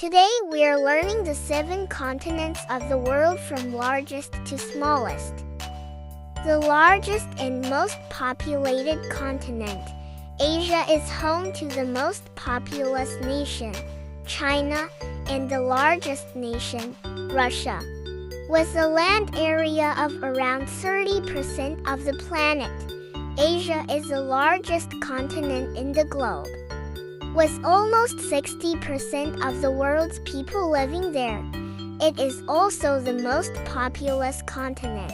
Today we are learning the 7 continents of the world from largest to smallest. The largest and most populated continent, Asia, is home to the most populous nation, China, and the largest nation, Russia. With a land area of around 30% of the planet, Asia is the largest continent in the globe. With almost 60% of the world's people living there, it is also the most populous continent.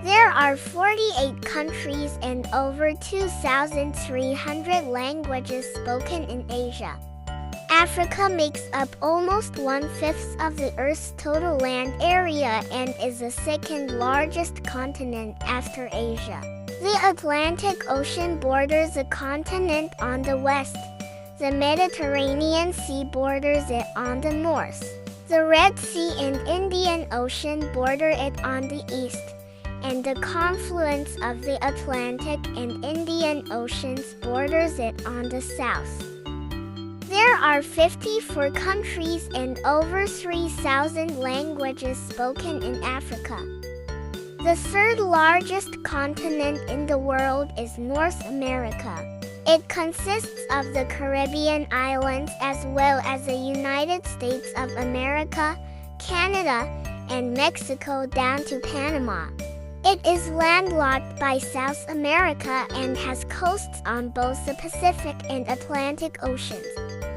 There are 48 countries and over 2,300 languages spoken in Asia. Africa makes up almost 1/5 of the Earth's total land area and is the second largest continent after Asia. The Atlantic Ocean borders the continent on the west. The Mediterranean Sea borders it on the north. The Red Sea and Indian Ocean border it on the east, and the confluence of the Atlantic and Indian Oceans borders it on the south. There are 54 countries and over 3,000 languages spoken in Africa. The third largest continent in the world is North America. It consists of the Caribbean islands as well as the United States of America, Canada, and Mexico down to Panama. It is landlocked by South America and has coasts on both the Pacific and Atlantic Oceans.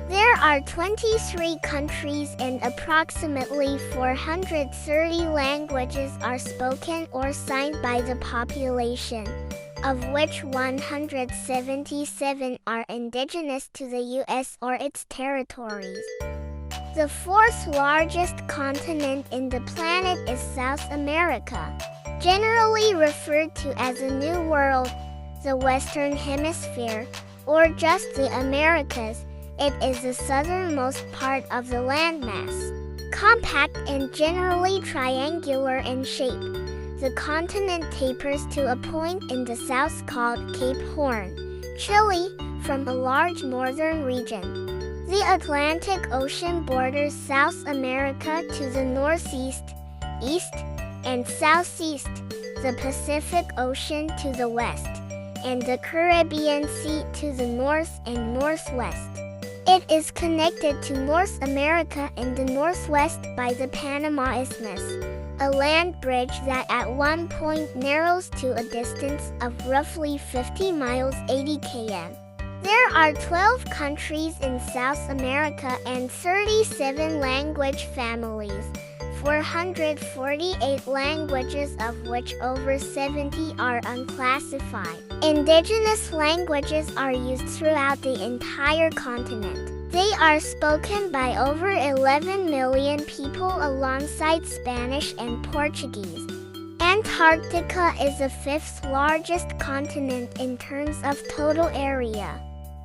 There are 23 countries and approximately 430 languages are spoken or signed by the population, of which 177 are indigenous to the U.S. or its territories. The fourth largest continent in the planet is South America, generally referred to as the New World, the Western Hemisphere, or just the Americas. It is the southernmost part of the landmass. Compact and generally triangular in shape, the continent tapers to a point in the south called Cape Horn, Chile, from a large northern region. The Atlantic Ocean borders South America to the northeast, east, and southeast, the Pacific Ocean to the west, and the Caribbean Sea to the north and northwest. It is connected to North America in the northwest by the Panama Isthmus, a land bridge that at one point narrows to a distance of roughly 50 miles 80 km. There are 12 countries in South America and 37 language families, 448 languages of which over 70 are unclassified. Indigenous languages are used throughout the entire continent. They are spoken by over 11 million people alongside Spanish and Portuguese. Antarctica is the 5th largest continent in terms of total area.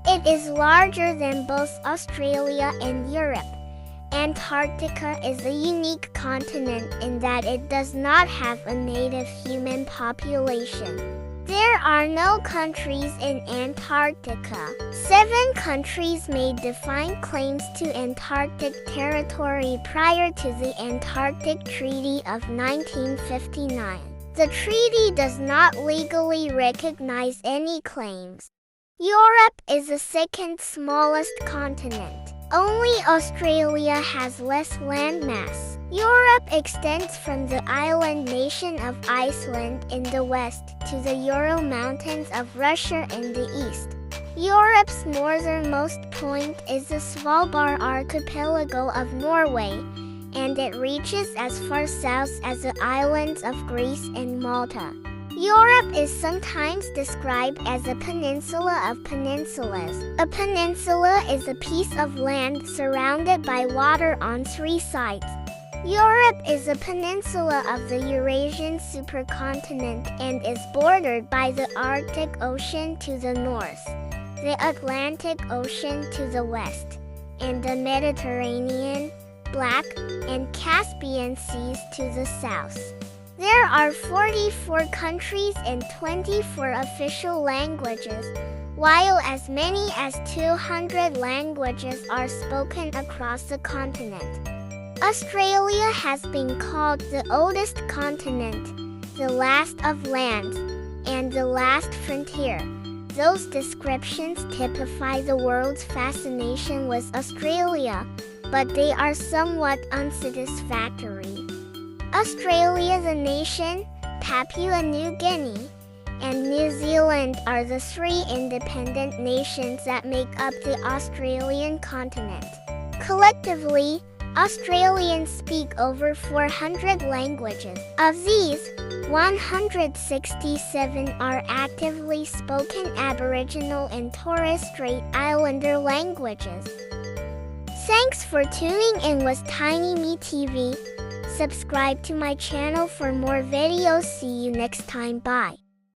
It is larger than both Australia and Europe. Antarctica is a unique continent in that it does not have a native human population. There are no countries in Antarctica. 7 countries made defined claims to Antarctic territory prior to the Antarctic Treaty of 1959. The treaty does not legally recognize any claims. Europe is the second smallest continent. Only Australia has less landmass. Europe extends from the island nation of Iceland in the west to the Ural Mountains of Russia in the east. Europe's northernmost point is the Svalbard archipelago of Norway, and it reaches as far south as the islands of Greece and Malta. Europe is sometimes described as a peninsula of peninsulas. A peninsula is a piece of land surrounded by water on 3 sides. Europe is a peninsula of the Eurasian supercontinent and is bordered by the Arctic Ocean to the north, the Atlantic Ocean to the west, and the Mediterranean, Black, and Caspian Seas to the south. There are 44 countries and 24 official languages, while as many as 200 languages are spoken across the continent. Australia has been called the oldest continent, the last of lands, and the last frontier. Those descriptions typify the world's fascination with Australia, but they are somewhat unsatisfactory. Australia the nation, Papua New Guinea, and New Zealand are the three independent nations that make up the Australian continent. Collectively, Australians speak over 400 languages. Of these, 167 are actively spoken Aboriginal and Torres Strait Islander languages. Thanks for tuning in with Tiny Me TV. Subscribe to my channel for more videos. See you next time. Bye.